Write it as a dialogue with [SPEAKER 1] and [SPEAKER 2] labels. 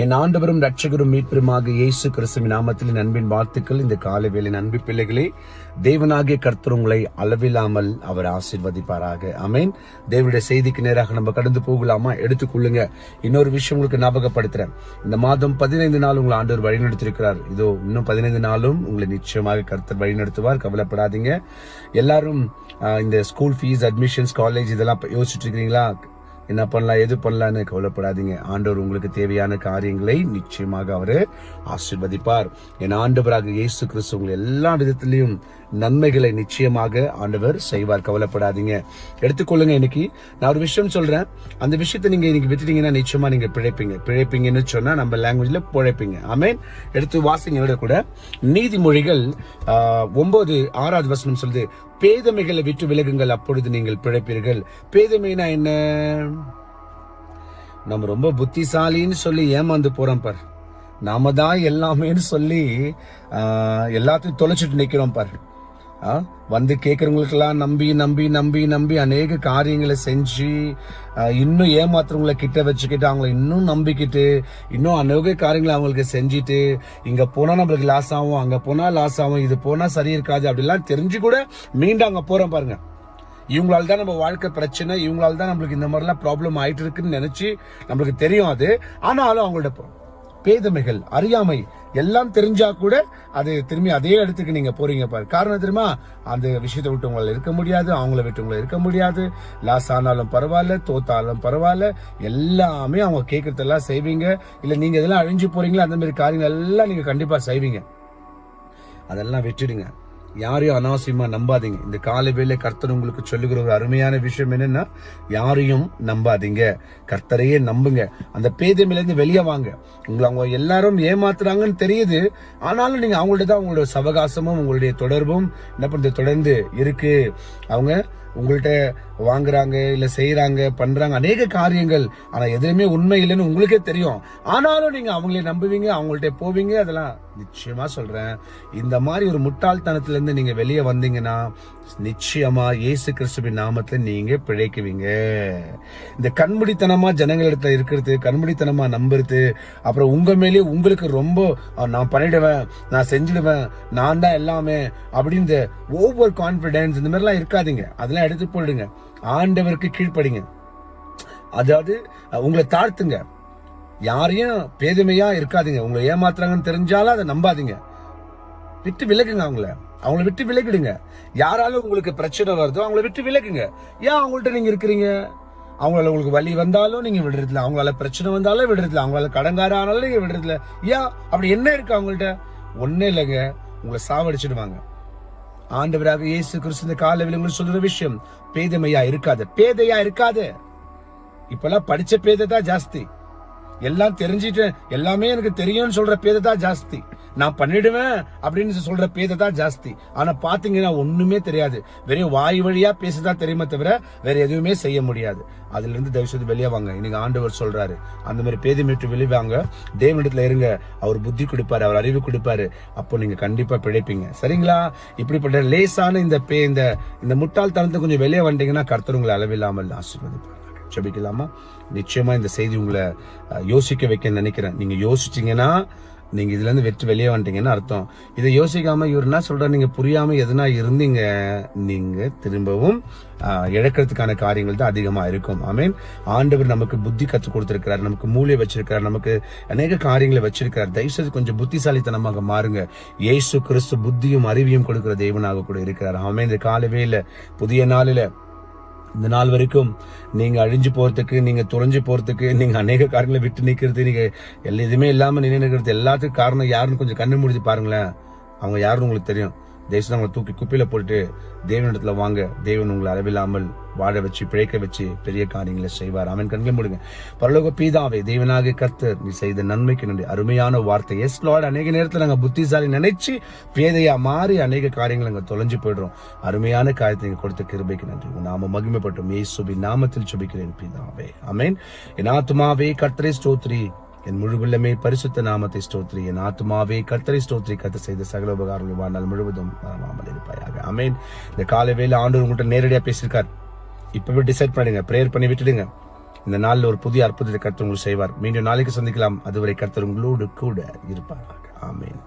[SPEAKER 1] என் ஆண்டவரும் ரட்சகரும் மீட்பருமாக இயேசு கிறிஸ்துவின் நாமத்தில் அன்பின் வாழ்த்துக்கள். இந்த காலை வேளையின் அன்பு பிள்ளைகளே, தேவனாகிய கர்த்தர் உங்களை அளவில்லாமல் அவர் ஆசீர்வதிப்பாராக. ஆமென். தேவனுடைய செய்திக்கு நேராக நம்ம கடந்து போகலாமா? எடுத்துக்கொள்ளுங்க. இன்னொரு விஷயம் உங்களுக்கு ஞாபகப்படுத்துறேன். இந்த மாதம் 15 நாள் உங்களை ஆண்டவர் வழிநடத்திருக்கிறார். இதோ இன்னும் 15 நாளும் உங்களை நிச்சயமாக கர்த்தர் வழிநடத்துவார். கவலைப்படாதீங்க. எல்லாரும் இந்த ஸ்கூல் ஃபீஸ், அட்மிஷன்ஸ், காலேஜ் இதெல்லாம் யோசிச்சுட்டு இருக்கிறீங்களா? என்ன பண்ணலாம், எது பண்ணலான்னு கவலைப்படாதீங்க. ஆண்டவர் உங்களுக்கு தேவையான காரியங்களை நிச்சயமாக அவரு ஆசீர்வதிப்பார். என் ஆண்டவராக இயேசு கிறிஸ்து உங்களை எல்லா விதத்திலையும் நன்மைகளை நிச்சயமாக ஆண்டவர் செய்வார். கவலைப்படாதீங்க. எடுத்துக்கொள்ளுங்க. இன்னைக்கு நான் ஒரு விஷயம் சொல்றேன். அந்த விஷயத்தை நீங்க இன்னைக்கு விட்டுட்டீங்கன்னா நிச்சயமா நீங்க பிழைப்பீங்கன்னு சொன்னா நம்ம லாங்குவேஜ்ல பிழைப்பீங்க. ஆமென். எடுத்து வாசிங்க கூட. நீதிமொழிகள் 9:6 வசனம் சொல்லுது, பேதமைகளை விட்டு விலகுங்கள், அப்பொழுது நீங்கள் பிழைப்பீர்கள். பேதமைனா என்ன? நம்ம ரொம்ப புத்திசாலின்னு சொல்லி ஏமாந்து போறோம் பார். நாம தான் எல்லாமேன்னு சொல்லி எல்லாத்தையும் தொலைச்சிட்டு நிக்கிறோம் பார். வந்து கேட்கறவங்களுக்கெல்லாம் நம்பி நம்பி நம்பி நம்பி அநேக காரியங்களை செஞ்சு இன்னும் ஏமாத்துறவங்களை கிட்ட வச்சுக்கிட்டு அவங்களை இன்னும் நம்பிக்கிட்டு இன்னும் அநேக காரியங்களை அவங்களுக்கு செஞ்சுட்டு இங்க போனா நம்மளுக்கு லாஸ் ஆகும், அங்க போனா லாஸ் ஆகும், இது போனா சரி இருக்காது அப்படிலாம் தெரிஞ்சு கூட மீண்டும் அங்க போறோம் பாருங்க. இவங்களால தான் நம்ம வாழ்க்கை பிரச்சனை, இவங்களால தான் நம்மளுக்கு இந்த மாதிரிலாம் ப்ராப்ளம் ஆயிட்டு இருக்குன்னு நினைச்சு நம்மளுக்கு தெரியும் அது. ஆனாலும் அவங்கள்ட்ட பேதமைகள், அறியாமை எல்லாம் தெரிஞ்சா கூட அது திரும்பி அதே இடத்துக்கு நீங்க போறீங்க பாரு. காரணம் தெரியுமா? அந்த விஷயத்தை விட்டு உங்களால இருக்க முடியாது, அவங்கள விட்டு உங்களை இருக்க முடியாது. லாஸ் ஆனாலும் பரவாயில்ல, தோத்தாலும் பரவாயில்ல, எல்லாமே அவங்க கேட்கறதெல்லாம் செய்வீங்க. இல்ல நீங்க இதெல்லாம் அழிஞ்சு போறீங்களா, அந்த மாதிரி காரியங்கள் எல்லாம் நீங்க கண்டிப்பா செய்வீங்க. அதெல்லாம் விட்டுடுங்க. யாரையும் அனாவசியமா நம்பாதீங்க. இந்த காலை வேளை கர்த்தர் உங்களுக்கு சொல்லுகிற ஒரு அருமையான விஷயம் என்னன்னா, யாரையும் நம்பாதீங்க, கர்த்தரையே நம்புங்க. அந்த பேதமையிலிருந்து வெளியே வாங்க. உங்களை அவங்க எல்லாரும் ஏமாத்துறாங்கன்னு தெரியுது, ஆனாலும் நீங்க அவங்கள்ட்ட தான் உங்களோட சவகாசமும் உங்களுடைய தொடர்பும் என்ன பண்றது தொடர்ந்து இருக்கு. அவங்க உங்கள்கிட்ட வாங்குறாங்க, இல்ல செய்யறாங்க, பண்றாங்க அநேக காரியங்கள். ஆனா எதுவுமே உண்மை இல்லைன்னு உங்களுக்கே தெரியும். ஆனாலும் நீங்க அவங்களே நம்புவீங்க, அவங்கள்ட்ட போவீங்க. அதெல்லாம் நிச்சயமா சொல்றேன். இந்த மாதிரி ஒரு முட்டாள்தனத்துல இருந்து நீங்க வெளியே வந்தீங்கன்னா நிச்சயமா இயேசு கிறிஸ்துவின் நாமத்துல நீங்க பிழைக்குவீங்க. இந்த கண்முடித்தனமா ஜனங்களிடத்துல இருக்கிறது, கண்முடித்தனமா நம்புறது, அப்புறம் உங்க மேலேயே உங்களுக்கு ரொம்ப நான் பண்ணிடுவேன், நான் செஞ்சிடுவேன், நான் தான் எல்லாமே அப்படின்னு ஓவர் கான்பிடன்ஸ் இந்த மாதிரிலாம் இருக்காதீங்க. அதெல்லாம் எடுத்து போயிடுங்க. ஆண்டவருக்கு கீழ்ப்படிங்க. அதாவது உங்களை தாழ்த்துங்க. யாரையும் பேதமையா இருக்காதீங்க. உங்களை ஏமாத்துறாங்கன்னு தெரிஞ்சாலும் அதை நம்பாதீங்க. விட்டு விலகுங்க. அவங்கள விட்டு விலகிடுங்க. யாராலும் உங்களுக்கு பிரச்சனை வருதோ அவங்கள விட்டு விலகுங்க. ஏன் அவங்கள்ட்ட நீங்க இருக்கிறீங்க? அவங்களால உங்களுக்கு வலி வந்தாலும் நீங்க விடுறதுல, அவங்களால பிரச்சனை வந்தாலும் விடுறதுல, அவங்களால கடங்கார ஆனாலும் நீங்க விடுறதுல. ஏன் அப்படி என்ன இருக்கு அவங்கள்ட்ட? ஒன்னே இல்லைங்க, உங்களை சாவடிச்சிடுவாங்க. ஆண்டவராக இயேசு கிறிஸ்து இந்த காலையில் உங்களுக்கு சொல்ற விஷயம், பேதையா இருக்காது. இப்பெல்லாம் படிச்ச பேதை தான் ஜாஸ்தி. எல்லாம் தெரிஞ்சிட்டு எல்லாமே எனக்கு தெரியும்னு சொல்ற பேதை தான் ஜாஸ்தி. நான் பண்ணிடுவேன் அப்படின்னு சொல்ற பேதை தான் ஜாஸ்தி. ஆனா பாத்தீங்கன்னா ஒண்ணுமே தெரியாது. வெறும் வாய் வழியா பேசதான் தெரியுமே தவிர வேற எதுவுமே செய்ய முடியாது. அதுல இருந்து தயவு செய்து வெளியே வாங்க. இன்னைக்கு ஆண்டவர் சொல்றாரு, அந்த மாதிரி பேதமைட்டு வெளியே வாங்க. தேவனிடத்துல இருங்க. அவர் புத்தி கொடுப்பாரு, அவர் அறிவு கொடுப்பாரு. அப்போ நீங்க கண்டிப்பா பிழைப்பீங்க. சரிங்களா? இப்படிப்பட்ட லேசான இந்த முட்டாள்தனத்தை கொஞ்சம் வெளியே வந்தீங்கன்னா கர்த்தர் உங்களை அளவில்லாமல் ஆசீர்வதிப்பார். ஜெபிக்கலாமா? நிச்சயமா இந்த செய்தி உங்களை யோசிக்க வைக்க நினைக்கிறேன். நீங்க யோசிச்சீங்கன்னா நீங்க இதுல இருந்து வெற்றி வெளியே வந்துட்டீங்கன்னு அர்த்தம். இதை யோசிக்காம இவர் என்ன சொல்ற நீங்க புரியாம எதுனா இருந்தீங்க, நீங்க திரும்பவும் இழக்கிறதுக்கான காரியங்கள் தான் அதிகமா இருக்கும். ஆமீன். ஆண்டவர் நமக்கு புத்தி கற்றுக் கொடுத்திருக்கிறார், நமக்கு மூளை வச்சிருக்கிறார், நமக்கு அநேக காரியங்களை வச்சிருக்கிறார். தயவுசெய்து கொஞ்சம் புத்திசாலித்தனமாக மாறுங்க. இயேசு கிறிஸ்து புத்தியும் அறிவியும் கொடுக்கிற தேவனாக கூட இருக்கிறார். ஆமீன். இந்த காலவேல புதிய நாளில இந்த நாள் வரைக்கும் நீங்க அழிஞ்சு போறதுக்கு, நீங்க துறைஞ்சு போறதுக்கு, நீங்க அநேக காரியங்களை விட்டு நிக்கிறது, நீங்க எதுவுமே இல்லாம நினைக்கிறது எல்லாத்துக்கும் காரணம் யாருன்னு கொஞ்சம் கண்ணு முடிச்சு பாருங்களேன். அவங்க யாருன்னு உங்களுக்கு தெரியும். தேசம் அவங்களை தூக்கி குப்பையில போட்டு தேவனிடத்துல வாங்க. தேவன் உங்களை அளவில்லாமல் வாழ வச்சு பிழைக்க வச்சு பெரிய காரியங்களை செய்வார். அவன் கண்களை மூடுங்க. பரலோக பிதாவே, தேவனாக கர்த்தர் நீ செய்த நன்மைக்கு நன்றி. அருமையான வார்த்தை. Yes Lord. அநேக நேரத்தில் நாங்க புத்திசாலி நினைச்சு பேதையா மாறி அநேக காரியங்கள் நாங்க தொலைஞ்சு போயிடுறோம். அருமையான காரியத்தை நீங்க கொடுத்த கிருபைக்கு நன்றி. நாம மகிமைப்பட்டோம். இயேசுவின் நாமத்தில் ஜெபிக்கிறேன் பிதாவே. ஆமென். என் ஆத்துமாவே கர்த்தரை ஸ்தோத்திரி, என் முழுவல்லமே பரிசுத்த நாமத்தை ஸ்தோத்திரி. என் ஆத்துமாவே கர்த்தரை ஸ்தோத்திரி, கர்த்தர் செய்த சகல உபகாரங்கள் வாழ்நாள் முழுவதும் மறவாமல் இருப்பாயாக. ஆமென். இந்த காலை வேளை ஆண்டவர் உங்கள்கிட்ட நேரடியா பேசியிருக்கார். இப்பவே டிசைட் பண்ணுங்க, பிரேயர் பண்ணி விட்டுடுங்க. இந்த நாளில் ஒரு புதிய அற்புதத்தை கர்த்தர் உங்களுக்கு செய்வார். மீண்டும் நாளைக்கு சந்திக்கலாம். அதுவரை கர்த்தர் உங்களோடு கூட இருப்பார். ஆமென்.